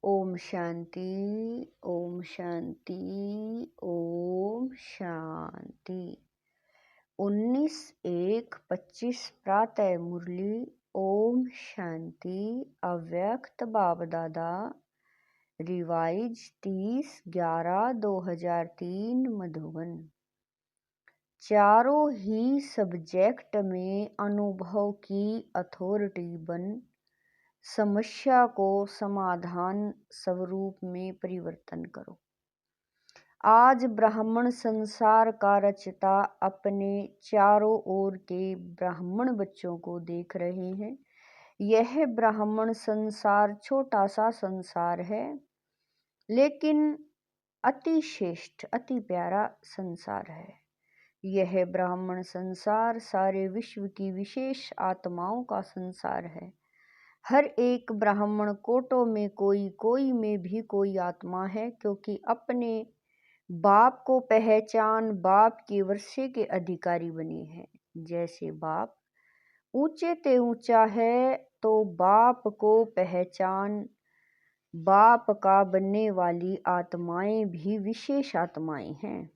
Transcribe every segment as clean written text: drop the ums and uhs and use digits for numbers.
ओम शांति, ओम शांति, ओम शांति। 19/1/25 प्रातः मुरली। ओम शांति। अव्यक्त बाप दादा। रिवाइज 30/11/2003 मधुबन। चारों ही सब्जेक्ट में अनुभव की अथॉरिटी बन समस्या को समाधान स्वरूप में परिवर्तन करो। आज ब्राह्मण संसार का रचता अपने चारों ओर के ब्राह्मण बच्चों को देख रहे हैं। यह ब्राह्मण संसार छोटा सा संसार है, लेकिन अति श्रेष्ठ अति प्यारा संसार है। यह ब्राह्मण संसार सारे विश्व की विशेष आत्माओं का संसार है। हर एक ब्राह्मण कोटों में कोई में भी कोई आत्मा है, क्योंकि अपने बाप को पहचान बाप के वर्षे के अधिकारी बने हैं। जैसे बाप ऊंचे ते ऊंचा है, तो बाप को पहचान बाप का बनने वाली आत्माएं भी विशेष आत्माएं हैं।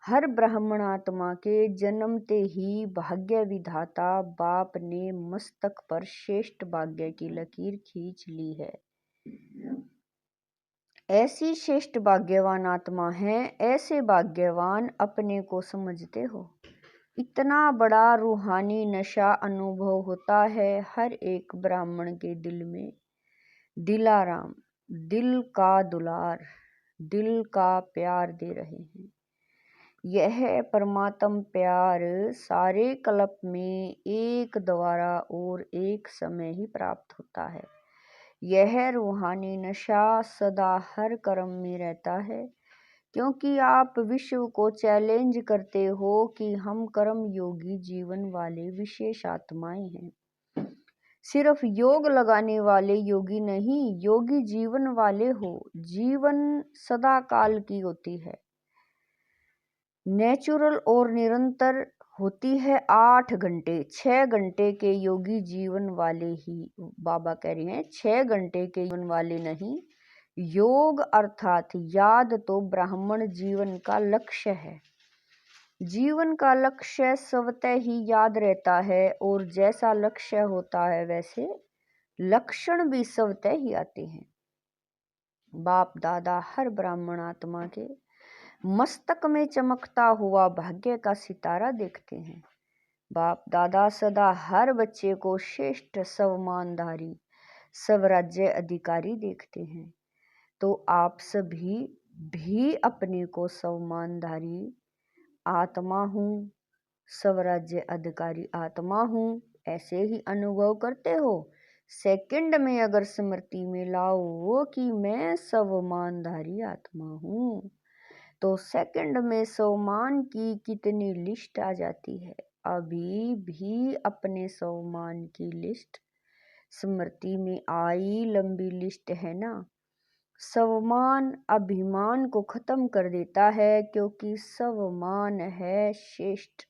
हर ब्राह्मण आत्मा के जन्मते ही भाग्य विधाता बाप ने मस्तक पर श्रेष्ठ भाग्य की लकीर खींच ली है। ऐसी श्रेष्ठ भाग्यवान आत्मा है। ऐसे भाग्यवान अपने को समझते हो। इतना बड़ा रूहानी नशा अनुभव होता है हर एक ब्राह्मण के दिल में। दिलाराम दिल का दुलार, दिल का प्यार दे रहे हैं। यह परमात्म प्यार सारे कल्प में एक द्वारा और एक समय ही प्राप्त होता है। यह रूहानी नशा सदा हर कर्म में रहता है, क्योंकि आप विश्व को चैलेंज करते हो कि हम कर्म योगी जीवन वाले विशेष आत्माएं हैं। सिर्फ योग लगाने वाले योगी नहीं, योगी जीवन वाले हो। जीवन सदा काल की होती है, नेचुरल और निरंतर होती है। 8 घंटे 6 घंटे के योगी जीवन वाले ही बाबा कह रहे हैं, 6 घंटे के जीवन वाले नहीं। योग अर्थात याद तो ब्राह्मण जीवन का लक्ष्य है। जीवन का लक्ष्य स्वतः ही याद रहता है, और जैसा लक्ष्य होता है वैसे लक्षण भी स्वतः ही आते हैं। बाप दादा हर ब्राह्मण आत्मा के मस्तक में चमकता हुआ भाग्य का सितारा देखते हैं। बाप दादा सदा हर बच्चे को श्रेष्ठ स्वमानधारी स्वराज्य अधिकारी देखते हैं। तो आप सभी भी अपने को स्वमानधारी आत्मा हूँ, स्वराज्य अधिकारी आत्मा हूँ, ऐसे ही अनुभव करते हो। सेकंड में अगर स्मृति में लाओ कि मैं स्वमानधारी आत्मा हूँ, तो सेकंड में स्वमान की कितनी लिस्ट आ जाती है। अभी भी अपने स्वमान की लिस्ट स्मृति में आई, लंबी लिस्ट है ना। स्वमान अभिमान को खत्म कर देता है, क्योंकि स्वमान है श्रेष्ठ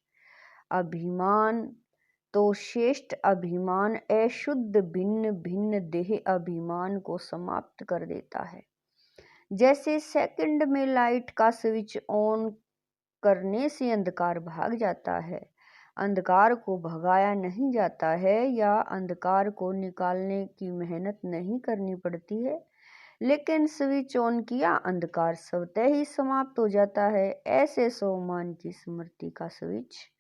अभिमान। तो श्रेष्ठ अभिमान अशुद्ध भिन्न भिन्न देह अभिमान को समाप्त कर देता है। जैसे सेकंड में लाइट का स्विच ऑन करने से अंधकार भाग जाता है। अंधकार को भगाया नहीं जाता है, या अंधकार को निकालने की मेहनत नहीं करनी पड़ती है, लेकिन स्विच ऑन किया, अंधकार स्वतः ही समाप्त हो जाता है। ऐसे स्वमान की स्मृति का स्विच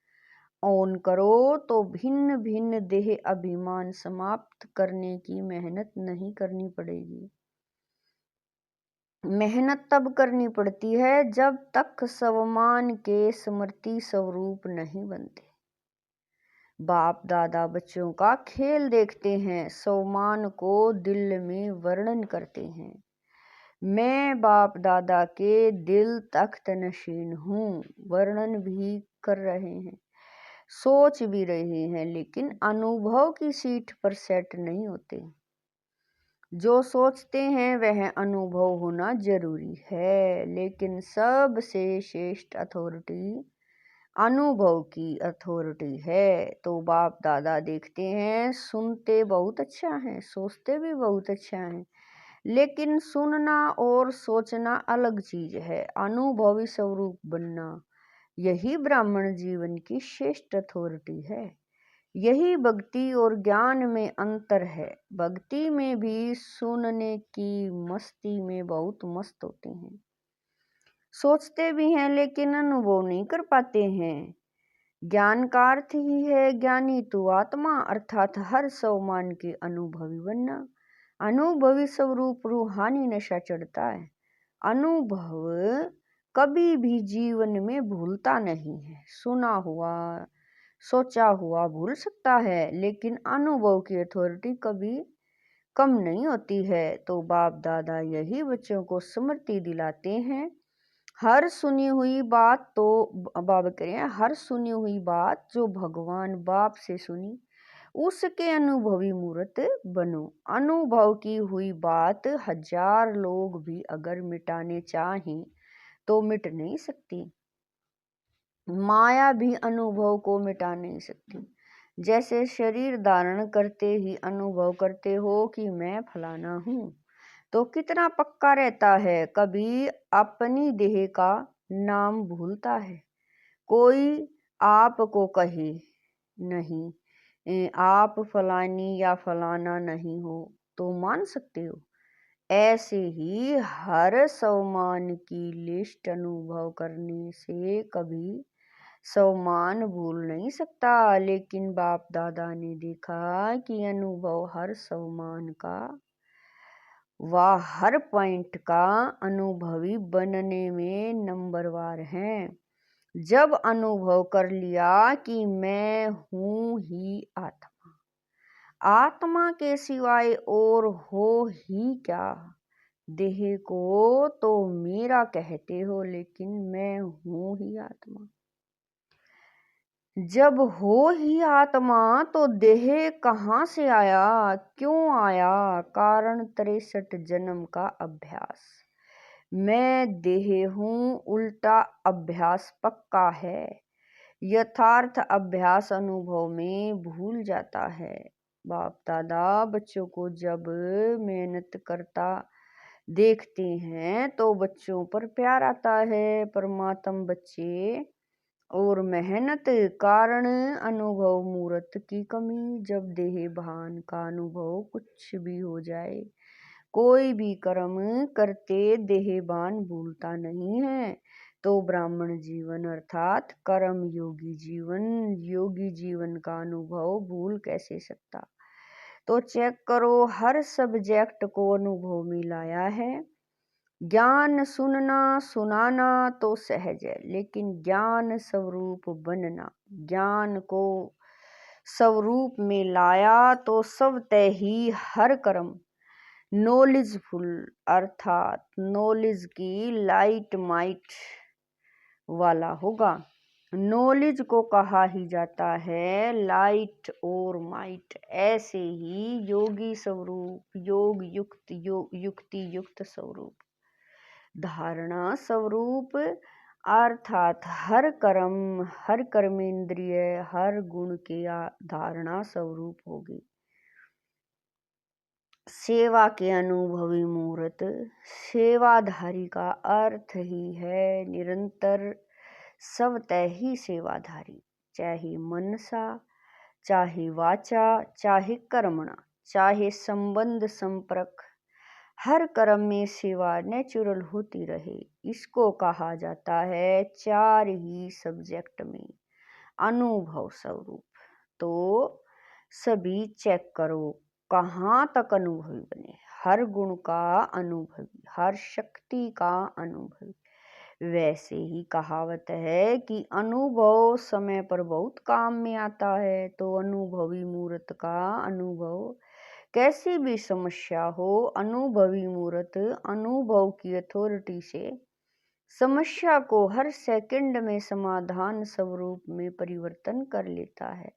ऑन करो तो भिन्न भिन्न देह अभिमान समाप्त करने की मेहनत नहीं करनी पड़ेगी। मेहनत तब करनी पड़ती है जब तक स्वमान के स्मृति स्वरूप नहीं बनते। बाप दादा बच्चों का खेल देखते हैं, स्वमान को दिल में वर्णन करते हैं। मैं बाप दादा के दिल तख्त नशीन हूँ, वर्णन भी कर रहे हैं, सोच भी रहे हैं, लेकिन अनुभव की सीट पर सेट नहीं होते। जो सोचते हैं वह अनुभव होना जरूरी है, लेकिन सबसे श्रेष्ठ अथॉरिटी अनुभव की अथॉरिटी है। तो बाप दादा देखते हैं, सुनते बहुत अच्छा है, सोचते भी बहुत अच्छा है, लेकिन सुनना और सोचना अलग चीज है। अनुभवी स्वरूप बनना, यही ब्राह्मण जीवन की श्रेष्ठ अथॉरिटी है। यही भक्ति और ज्ञान में अंतर है। भक्ति में भी सुनने की मस्ती में बहुत मस्त होते हैं, सोचते भी हैं लेकिन अनुभव नहीं कर पाते हैं। ज्ञान का अर्थ ही है ज्ञानी तू आत्मा, अर्थात हर स्वमान के अनुभवी बनना। अनुभवी स्वरूप रूहानी नशा चढ़ता है। अनुभव कभी भी जीवन में भूलता नहीं है। सुना हुआ सोचा हुआ भूल सकता है, लेकिन अनुभव की अथॉरिटी कभी कम नहीं होती है। तो बाप दादा यही बच्चों को स्मृति दिलाते हैं। हर सुनी हुई बात तो बाबा कह रहे हैं, हर सुनी हुई बात जो भगवान बाप से सुनी उसके अनुभवी मूर्त बनो। अनुभव की हुई बात 1000 लोग भी अगर मिटाने चाहें तो मिट नहीं सकती। माया भी अनुभव को मिटा नहीं सकती। जैसे शरीर धारण करते ही अनुभव करते हो कि मैं फलाना हूँ, तो कितना पक्का रहता है। कभी अपनी देह का नाम भूलता है। कोई आपको कहे नहीं आप फलानी या फलाना नहीं हो, तो मान सकते हो। ऐसे ही हर स्वमान की लिस्ट अनुभव करने से कभी स्वमान भूल नहीं सकता। लेकिन बाप दादा ने देखा कि अनुभव हर स्वमान का वह हर पॉइंट का अनुभवी बनने में नंबरवार हैं। जब अनुभव कर लिया कि मैं हूँ ही आत्मा, आत्मा के सिवाय और हो ही क्या। देह को तो मेरा कहते हो, लेकिन मैं हूँ ही आत्मा। जब हो ही आत्मा तो देह कहाँ से आया, क्यों आया। कारण 63 जन्म का अभ्यास। मैं देह हूँ, उल्टा अभ्यास पक्का है। यथार्थ अभ्यास अनुभव में भूल जाता है। बाप दादा बच्चों को जब मेहनत करता देखते हैं तो बच्चों पर प्यार आता है। परमात्म बच्चे और मेहनत कारण अनुभव मूर्त की कमी। जब देह भान का अनुभव कुछ भी हो जाए, कोई भी कर्म करते देहबान भूलता नहीं है, तो ब्राह्मण जीवन अर्थात कर्म योगी जीवन का अनुभव भूल कैसे सकता। तो चेक करो, हर सब्जेक्ट को अनुभव में लाया है। ज्ञान सुनना सुनाना तो सहज है, लेकिन ज्ञान स्वरूप बनना, ज्ञान को स्वरूप में लाया तो सब तय ही हर कर्म नॉलेजफुल अर्थात नॉलेज की लाइट माइट वाला होगा। नॉलेज को कहा ही जाता है लाइट और माइट। ऐसे ही योगी स्वरूप योग युक्त युक्ति युक्त स्वरूप धारणा स्वरूप अर्थात हर कर्मेंद्रिय हर गुण के धारणा स्वरूप होगी। सेवा के अनुभवी मूर्त। सेवाधारी का अर्थ ही है निरंतर स्वतः ही सेवाधारी, चाहे मनसा, चाहे वाचा, चाहे कर्मणा, चाहे संबंध संपर्क, हर कर्म में सेवा नेचुरल होती रहे। इसको कहा जाता है 4 ही सब्जेक्ट में अनुभव स्वरूप। तो सभी चेक करो कहाँ तक अनुभवी बने। हर गुण का अनुभवी, हर शक्ति का अनुभवी। वैसे ही कहावत है कि अनुभव समय पर बहुत काम में आता है। तो अनुभवी मूर्त का अनुभव कैसी भी समस्या हो, अनुभवी मूर्त अनुभव की अथॉरिटी से समस्या को हर सेकंड में समाधान स्वरूप में परिवर्तन कर लेता है।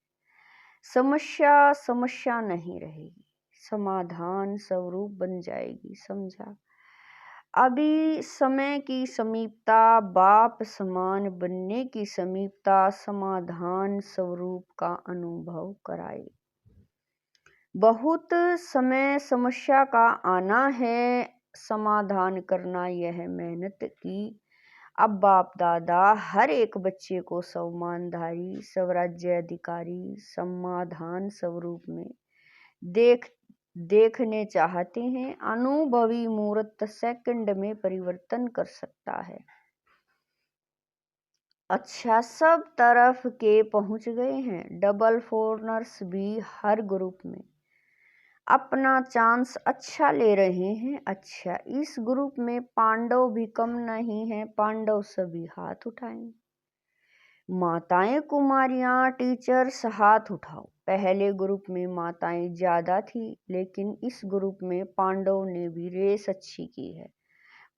समस्या नहीं रहेगी, समाधान स्वरूप बन जाएगी। समझा। अभी समय की समीपता, बाप समान बनने की समीपता समाधान स्वरूप का अनुभव कराए। बहुत समय समस्या का आना है, समाधान करना यह मेहनत की। अब बाप दादा हर एक बच्चे को सम्मानधारी, स्वराज्य अधिकारी, समाधान स्वरूप में देखने चाहते हैं। अनुभवी मूर्त सेकंड में परिवर्तन कर सकता है। अच्छा, सब तरफ के पहुंच गए हैं। डबल फोरनर्स भी हर ग्रुप में अपना चांस अच्छा ले रहे हैं। अच्छा, इस ग्रुप में पांडव भी कम नहीं है। पांडव सभी हाथ उठाएं। माताएं, कुमारियां, टीचर्स हाथ उठाओ। पहले ग्रुप में माताएं ज्यादा थी, लेकिन इस ग्रुप में पांडव ने भी रेस अच्छी की है।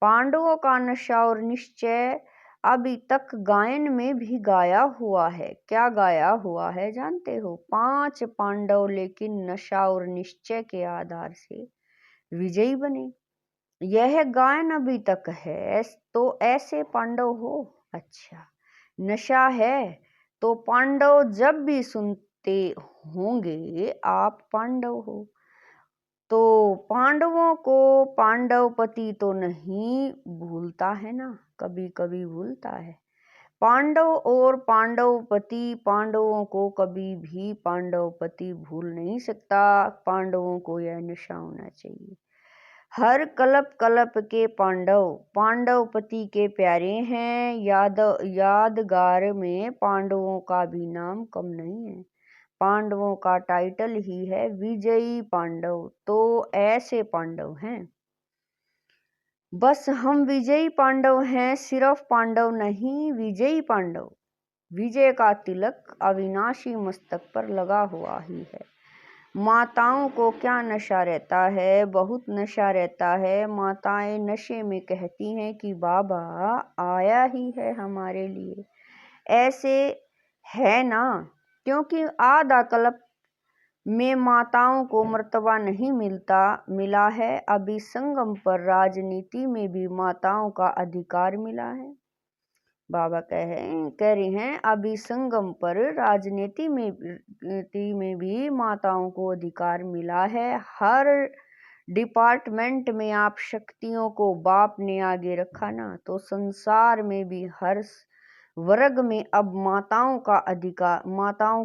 पांडवों का नशा और निश्चय अभी तक गायन में भी गाया हुआ है। क्या गाया हुआ है जानते हो? 5 पांडव लेकिन नशा और निश्चय के आधार से विजयी बने। यह गायन अभी तक है। तो ऐसे पांडव हो। अच्छा, नशा है तो पांडव जब भी सुनते होंगे आप पांडव हो। तो पांडवों को पांडवपति तो नहीं भूलता है ना, कभी कभी भूलता है। पांडव और पांडवपति पांडवों को कभी भी पांडवपति भूल नहीं सकता। पांडवों को यह नशा होना चाहिए। हर कल्प कल्प के पांडव पांडवपति के प्यारे हैं। यादगार में पांडवों का भी नाम कम नहीं है। पांडवों का टाइटल ही है विजयी पांडव। तो ऐसे पांडव हैं। बस हम विजयी पांडव हैं, सिर्फ पांडव नहीं, विजयी पांडव। विजय का तिलक अविनाशी मस्तक पर लगा हुआ ही है। माताओं को क्या नशा रहता है? बहुत नशा रहता है। माताएं नशे में कहती हैं कि बाबा आया ही है हमारे लिए। ऐसे है ना, क्योंकि आधा कल्प में माताओं को मर्तबा नहीं मिला है। अभी संगम पर राजनीति में भी माताओं का अधिकार मिला है। बाबा कह रहे हैं अभी संगम पर राजनीति में भी माताओं को अधिकार मिला है। हर डिपार्टमेंट में आप शक्तियों को बाप ने आगे रखा ना, तो संसार में भी हर वर्ग में अब माताओं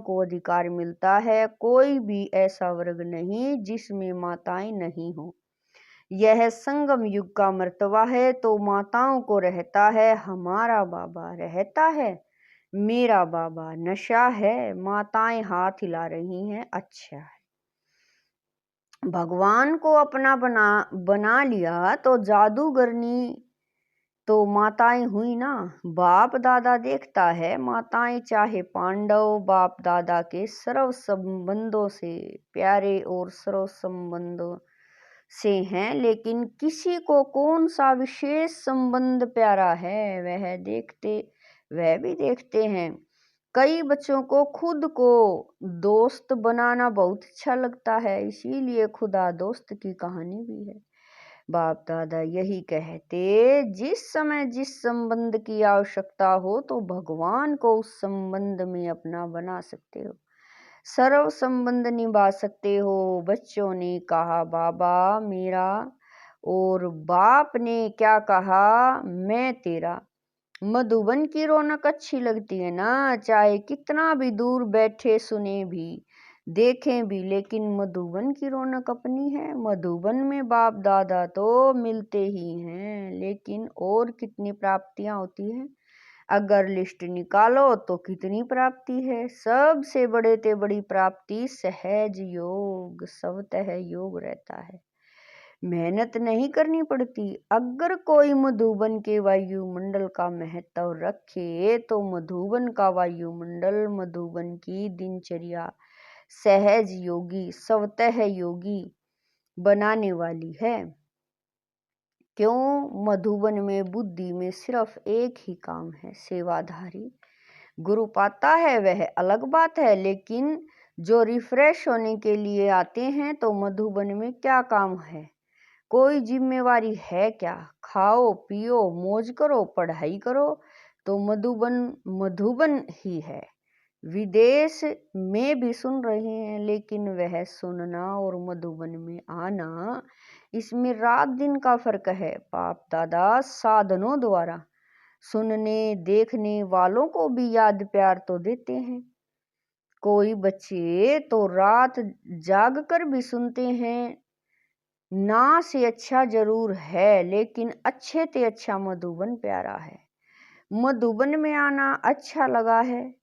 को अधिकार मिलता है। कोई भी ऐसा वर्ग नहीं जिसमें माताएं नहीं हो। यह संगम युग का मर्तबा है। तो माताओं को रहता है हमारा बाबा, रहता है मेरा बाबा। नशा है, माताएं हाथ हिला रही हैं। अच्छा है, भगवान को अपना बना लिया तो जादूगरनी तो माताएं हुई ना। बाप दादा देखता है माताएं चाहे पांडव बाप दादा के सर्व संबंधों से प्यारे और सर्व संबंधों से हैं, लेकिन किसी को कौन सा विशेष संबंध प्यारा है वह भी देखते हैं। कई बच्चों को खुद को दोस्त बनाना बहुत अच्छा लगता है, इसीलिए खुदा दोस्त की कहानी भी है। बाप दादा यही कहते, जिस समय जिस संबंध की आवश्यकता हो तो भगवान को उस संबंध में अपना बना सकते हो, सर्व संबंध निभा सकते हो। बच्चों ने कहा बाबा मेरा, और बाप ने क्या कहा, मैं तेरा। मधुबन की रौनक अच्छी लगती है ना, चाहे कितना भी दूर बैठे सुने भी देखें भी, लेकिन मधुबन की रौनक अपनी है। मधुबन में बाप दादा तो मिलते ही हैं, लेकिन और कितनी प्राप्तियां होती हैं। अगर लिस्ट निकालो तो कितनी प्राप्ति है। सबसे बड़ी प्राप्ति सहज योग, स्वतः योग रहता है। मेहनत नहीं करनी पड़ती। अगर कोई मधुबन के वायुमंडल का महत्व रखे तो मधुबन का वायुमंडल मधुबन की दिनचर्या सहज योगी, स्वतः योगी बनाने वाली है। क्यों? मधुबन में बुद्धि में सिर्फ एक ही काम है, सेवाधारी। गुरु पाता है वह अलग बात है, लेकिन जो रिफ्रेश होने के लिए आते हैं तो मधुबन में क्या काम है? कोई जिम्मेवारी है क्या? खाओ पियो मौज करो, पढ़ाई करो, तो मधुबन ही है। विदेश में भी सुन रहे हैं, लेकिन वह सुनना और मधुबन में आना, इसमें रात दिन का फर्क है। बाप दादा साधनों द्वारा सुनने देखने वालों को भी याद प्यार तो देते हैं। कोई बच्चे तो रात जाग कर भी सुनते हैं। ना से अच्छा जरूर है, लेकिन अच्छे ते अच्छा मधुबन प्यारा है। मधुबन में आना अच्छा लगा है,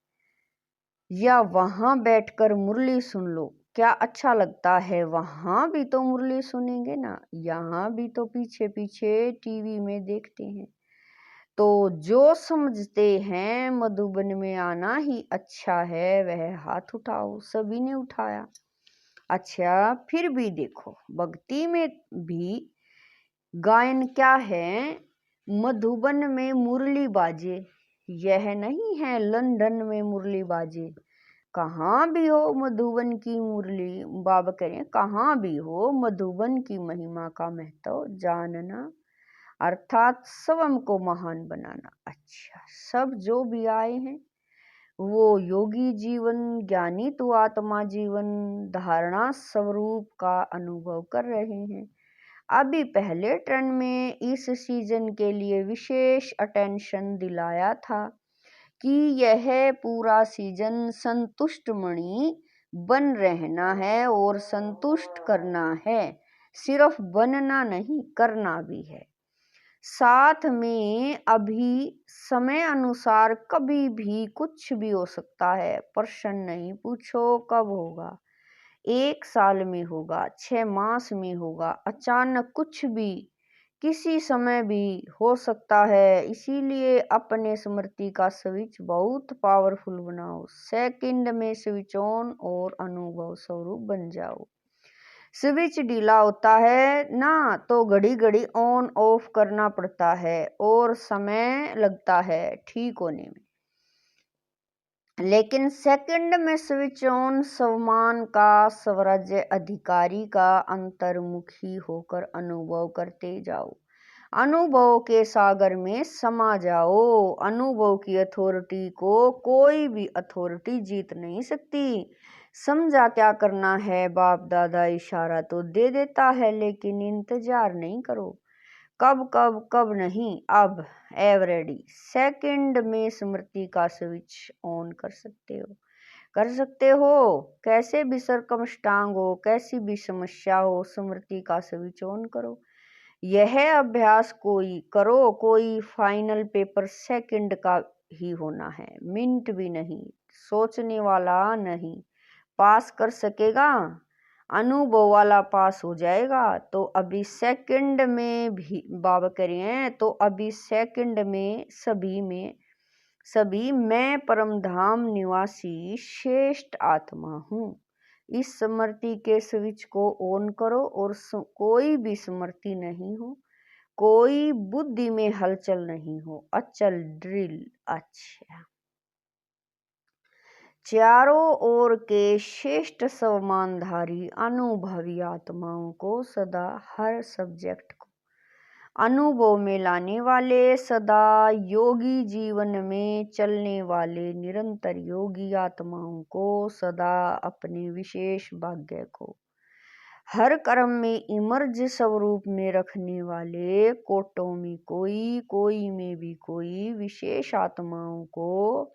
या वहां बैठकर मुरली सुन लो, क्या अच्छा लगता है? वहां भी तो मुरली सुनेंगे ना, यहाँ भी तो पीछे पीछे टीवी में देखते हैं। तो जो समझते हैं मधुबन में आना ही अच्छा है, वह हाथ उठाओ। सभी ने उठाया। अच्छा, फिर भी देखो, भक्ति में भी गायन क्या है? मधुबन में मुरली बाजे, यह नहीं है लंदन में मुरली बाजे। कहाँ भी हो मधुबन की मुरली, बाबा कह रहे हैं, कहाँ भी हो मधुबन की महिमा का महत्व जानना, अर्थात स्वयं को महान बनाना। अच्छा, सब जो भी आए हैं वो योगी जीवन, ज्ञानी तो आत्मा जीवन धारणा स्वरूप का अनुभव कर रहे हैं। अभी पहले टर्न में इस सीजन के लिए विशेष अटेंशन दिलाया था कि यह पूरा सीजन संतुष्ट मणि बन रहना है और संतुष्ट करना है। सिर्फ बनना नहीं, करना भी है। साथ में अभी समय अनुसार कभी भी कुछ भी हो सकता है। प्रश्न नहीं पूछो कब होगा, 1 साल में होगा, 6 मास में होगा, अचानक कुछ भी किसी समय भी हो सकता है। इसीलिए अपने स्मृति का स्विच बहुत पावरफुल बनाओ। सेकंड में स्विच ऑन और अनुभव स्वरूप बन जाओ। स्विच ढीला होता है ना, तो घड़ी घड़ी ऑन ऑफ करना पड़ता है और समय लगता है ठीक होने में। लेकिन सेकंड में स्विच ऑन सम्मान का स्वराज्य अधिकारी का अंतर्मुखी होकर अनुभव करते जाओ। अनुभव के सागर में समा जाओ। अनुभव की अथॉरिटी को कोई भी अथॉरिटी जीत नहीं सकती। समझा क्या करना है? बाप दादा इशारा तो दे देता है, लेकिन इंतजार नहीं करो। कब कब कब नहीं, अब एवरेडी। सेकंड में स्मृति का स्विच ऑन कर सकते हो, कर सकते हो। कैसे भी सरकमस्टांग हो, कैसी भी समस्या हो, स्मृति का स्विच ऑन करो। यह अभ्यास कोई करो, कोई फाइनल पेपर सेकंड का ही होना है, मिनट भी नहीं। सोचने वाला नहीं पास कर सकेगा, अनुभव वाला पास हो जाएगा। तो अभी सेकंड में भी बाबा कह रहे हैं, तो अभी सेकंड में सभी मैं परम धाम निवासी श्रेष्ठ आत्मा हूँ। इस स्मृति के स्विच को ऑन करो और कोई भी स्मृति नहीं हो, कोई बुद्धि में हलचल नहीं हो, अचल ड्रिल। अच्छा, चारों ओर के श्रेष्ठ सम्मानधारी अनुभवी आत्माओं को सदा हर सब्जेक्ट को अनुभव में लाने वाले, सदा योगी जीवन में चलने वाले निरंतर योगी आत्माओं को, सदा अपने विशेष भाग्य को हर कर्म में इमर्ज स्वरूप में रखने वाले, कोटों में कोई, कोई में भी कोई विशेष आत्माओं को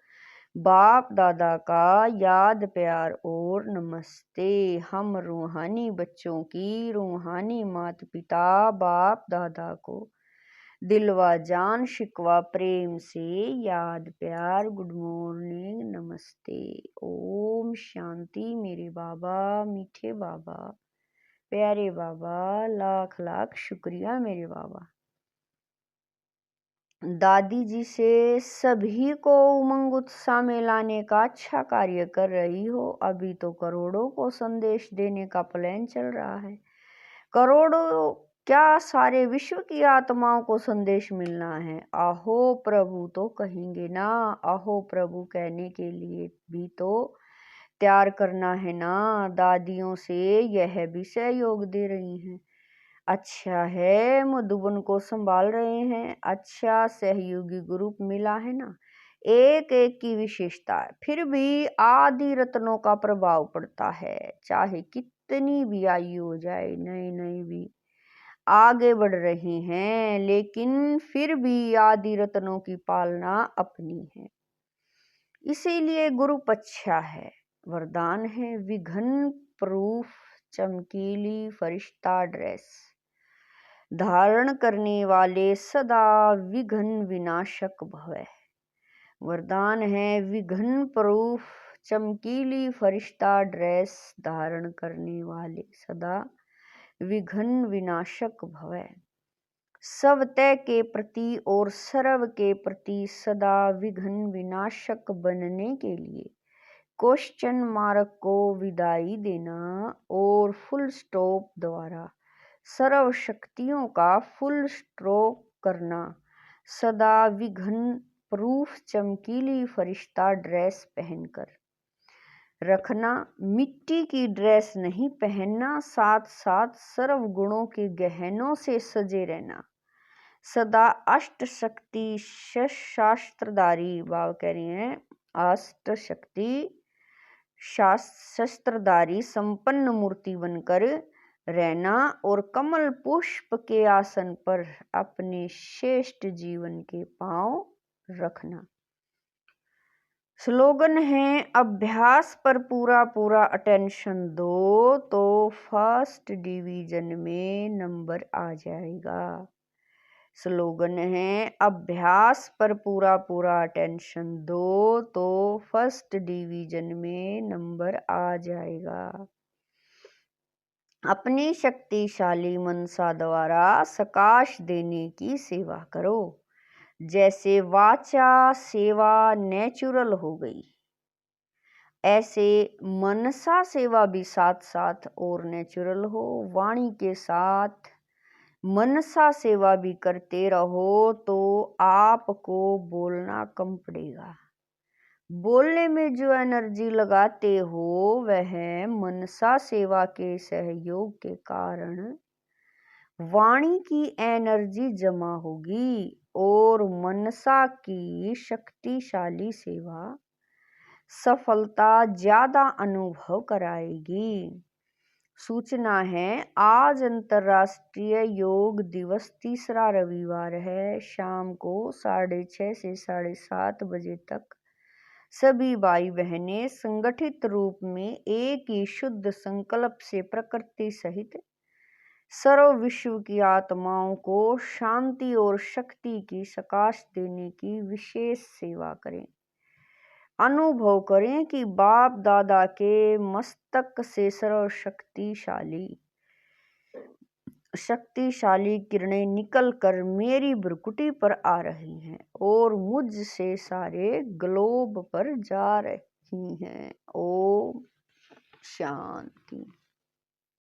बाप दादा का याद प्यार और नमस्ते। हम रूहानी बच्चों की रूहानी माता पिता बाप दादा को दिलवा जान शिकवा प्रेम से याद प्यार, गुड मॉर्निंग, नमस्ते, ओम शांति। मेरे बाबा, मीठे बाबा, प्यारे बाबा, लाख लाख शुक्रिया मेरे बाबा। दादी जी से सभी को उमंग उत्साह में लाने का अच्छा कार्य कर रही हो। अभी तो करोड़ों को संदेश देने का प्लान चल रहा है। करोड़ों क्या, सारे विश्व की आत्माओं को संदेश मिलना है। आहो प्रभु तो कहेंगे ना, आहो प्रभु कहने के लिए भी तो तैयार करना है ना। दादियों से यह भी सहयोग दे रही हैं। अच्छा है मधुबन को संभाल रहे हैं। अच्छा सहयोगी ग्रुप मिला है ना। एक एक की विशेषता है, फिर भी आदि रत्नों का प्रभाव पड़ता है। चाहे कितनी भी आयु हो जाए, नए नए भी आगे बढ़ रहे हैं, लेकिन फिर भी आदि रत्नों की पालना अपनी है। इसीलिए गुरु पच्छा है, वरदान है विघ्न प्रूफ चमकीली फरिश्ता ड्रेस धारण करने वाले सदा विघ्न विनाशक भवै। वरदान है विघ्न प्रूफ चमकीली फरिश्ता ड्रेस धारण करने वाले सदा विघ्न विनाशक भवै। सवतय के प्रति और सर्व के प्रति सदा विघ्न विनाशक बनने के लिए क्वेश्चन मार्क को विदाई देना और फुल स्टॉप द्वारा सर्व शक्तियों का फुल स्ट्रोक करना। सदा विघ्न प्रूफ चमकीली फरिश्ता ड्रेस पहनकर रखना, मिट्टी की ड्रेस नहीं पहनना, साथ साथ सर्व गुणों के गहनों से सजे रहना। सदा अष्ट शक्ति शस्त्रधारी, बाबा कह रही हैं अष्ट शक्ति शस्त्रधारी संपन्न मूर्ति बनकर रहना और कमल पुष्प के आसन पर अपने श्रेष्ठ जीवन के पांव रखना। स्लोगन है अभ्यास पर पूरा पूरा अटेंशन दो तो फर्स्ट डिवीजन में नंबर आ जाएगा। स्लोगन है अभ्यास पर पूरा पूरा अटेंशन दो तो फर्स्ट डिवीजन में नंबर आ जाएगा। अपनी शक्तिशाली मनसा द्वारा सकाश देने की सेवा करो। जैसे वाचा सेवा नेचुरल हो गई, ऐसे मनसा सेवा भी साथ साथ और नेचुरल हो। वाणी के साथ मनसा सेवा भी करते रहो तो आपको बोलना कम पड़ेगा। बोलने में जो एनर्जी लगाते हो वह मनसा सेवा के सहयोग के कारण वाणी की एनर्जी जमा होगी और मनसा की शक्तिशाली सेवा सफलता ज्यादा अनुभव कराएगी। सूचना है आज अंतर्राष्ट्रीय योग दिवस तीसरा रविवार है। शाम को 6:30 से 7:30 बजे तक सभी भाई बहनें संगठित रूप में एक ही शुद्ध संकल्प से प्रकृति सहित सर्व विश्व की आत्माओं को शांति और शक्ति की सकाश देने की विशेष सेवा करें। अनुभव करें कि बाप दादा के मस्तक से सर्व शक्तिशाली किरणें निकल कर मेरी भ्रुकुटी पर आ रही हैं और मुझ से सारे ग्लोब पर जा रही हैं। ओम शांति।